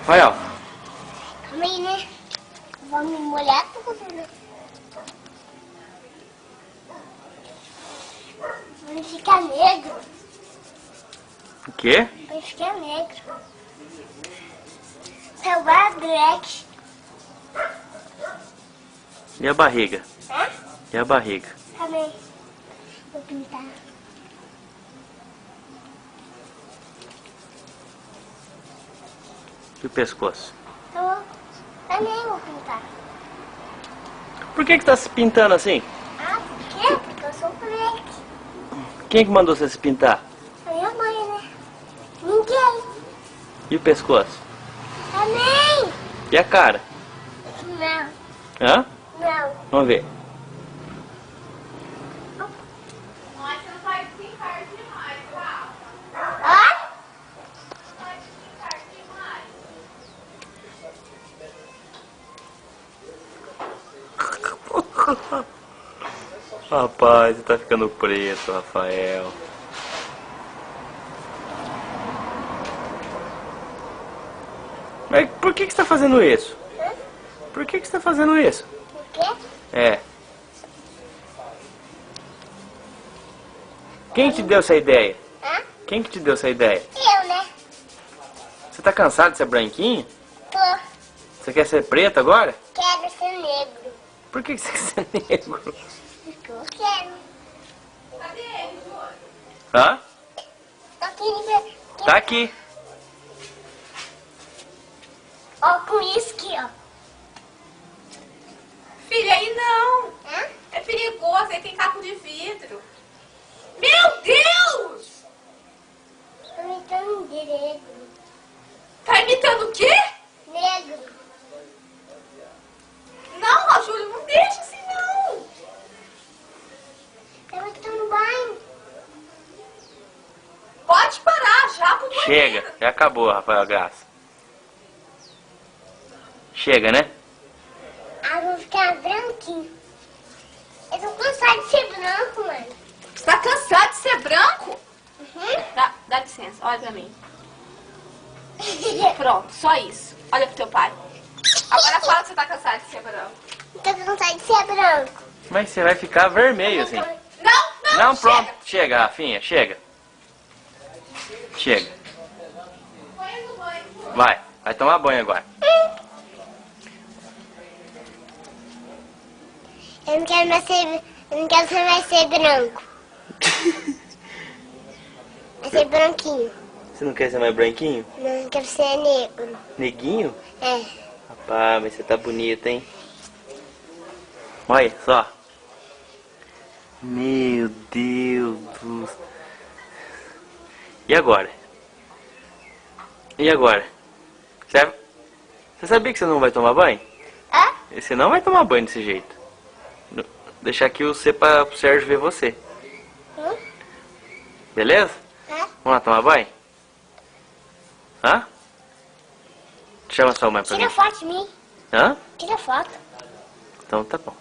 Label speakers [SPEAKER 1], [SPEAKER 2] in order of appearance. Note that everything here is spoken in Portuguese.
[SPEAKER 1] Rafael.
[SPEAKER 2] Calma aí, né? Vou me molhar tudo, né? Vai ficar negro.
[SPEAKER 1] O quê?
[SPEAKER 2] Vai ficar negro. Salvar a Black.
[SPEAKER 1] E a barriga?
[SPEAKER 2] Hã?
[SPEAKER 1] E a barriga?
[SPEAKER 2] Calma aí. Vou pintar.
[SPEAKER 1] E o pescoço?
[SPEAKER 2] Também vou pintar.
[SPEAKER 1] Por que tá se pintando assim?
[SPEAKER 2] Ah, por quê? Porque eu sou Black.
[SPEAKER 1] Quem que mandou você se pintar?
[SPEAKER 2] A minha mãe, né? Ninguém.
[SPEAKER 1] E o pescoço?
[SPEAKER 2] Também.
[SPEAKER 1] E a cara?
[SPEAKER 2] Não.
[SPEAKER 1] Hã?
[SPEAKER 2] Não.
[SPEAKER 1] Vamos ver.
[SPEAKER 3] Mas você não faz pintar demais, tá?
[SPEAKER 2] Ó.
[SPEAKER 3] Não faz pintar demais.
[SPEAKER 1] Rapaz, você tá ficando preto, Rafael. Mas por que você tá fazendo isso?
[SPEAKER 2] Hã?
[SPEAKER 1] Por que você tá fazendo isso?
[SPEAKER 2] Por quê?
[SPEAKER 1] É. Quem te deu essa ideia?
[SPEAKER 2] Hã?
[SPEAKER 1] Quem que te deu essa ideia?
[SPEAKER 2] Eu, né?
[SPEAKER 1] Você tá cansado de ser branquinho?
[SPEAKER 2] Tô.
[SPEAKER 1] Você quer ser preto agora?
[SPEAKER 2] Quero ser negro.
[SPEAKER 1] Por que você quer ser negro?
[SPEAKER 2] Porque eu quero.
[SPEAKER 3] Cadê ele, Júlio?
[SPEAKER 1] Hã?
[SPEAKER 2] Tô aqui.
[SPEAKER 1] Tá aqui.
[SPEAKER 2] Ó, com isso aqui, ó.
[SPEAKER 3] Filha, aí não.
[SPEAKER 2] Hã?
[SPEAKER 3] É perigoso, aí tem caco de vidro. Meu Deus!
[SPEAKER 2] Tô imitando de negro.
[SPEAKER 3] Tá imitando o quê?
[SPEAKER 2] Negro.
[SPEAKER 3] Não, ó, Júlio, não deixa assim, não.
[SPEAKER 2] Eu tô no banho.
[SPEAKER 3] Pode parar já pro banheiro.
[SPEAKER 1] Chega, já acabou, Rafael Graça. Chega, né?
[SPEAKER 2] Ah, vou ficar branquinho. Eu tô cansada de ser branco, mãe.
[SPEAKER 3] Você tá cansado de ser branco?
[SPEAKER 2] Uhum.
[SPEAKER 3] Dá licença, olha pra mim. Pronto, só isso. Olha pro teu pai. Agora fala que você tá cansado de ser branco.
[SPEAKER 2] Tô cansada de ser branco.
[SPEAKER 1] Mas você vai ficar vermelho assim.
[SPEAKER 3] Não,
[SPEAKER 1] Não, pronto.
[SPEAKER 3] chega.
[SPEAKER 1] Chega, Rafinha, chega. Chega.
[SPEAKER 3] Põe no banho, Júlio.
[SPEAKER 1] Vai tomar banho agora.
[SPEAKER 2] Eu não quero mais ser, eu não quero mais ser branco. Vai ser branquinho.
[SPEAKER 1] Você não quer ser mais branquinho?
[SPEAKER 2] Não, eu quero ser negro.
[SPEAKER 1] Neguinho?
[SPEAKER 2] É.
[SPEAKER 1] Rapaz, mas você tá bonito, hein? Olha só. Meu Deus do... E agora? E agora? Você sabia que você não vai tomar banho?
[SPEAKER 2] Hã?
[SPEAKER 1] Você não vai tomar banho desse jeito. Deixar aqui você para o Sérgio ver você. Beleza?
[SPEAKER 2] Hã?
[SPEAKER 1] Vamos lá tomar banho? Hã? Chama sua mãe pra
[SPEAKER 2] Tira
[SPEAKER 1] mim.
[SPEAKER 2] foto de mim.
[SPEAKER 1] Hã?
[SPEAKER 2] Tira foto.
[SPEAKER 1] Então tá bom.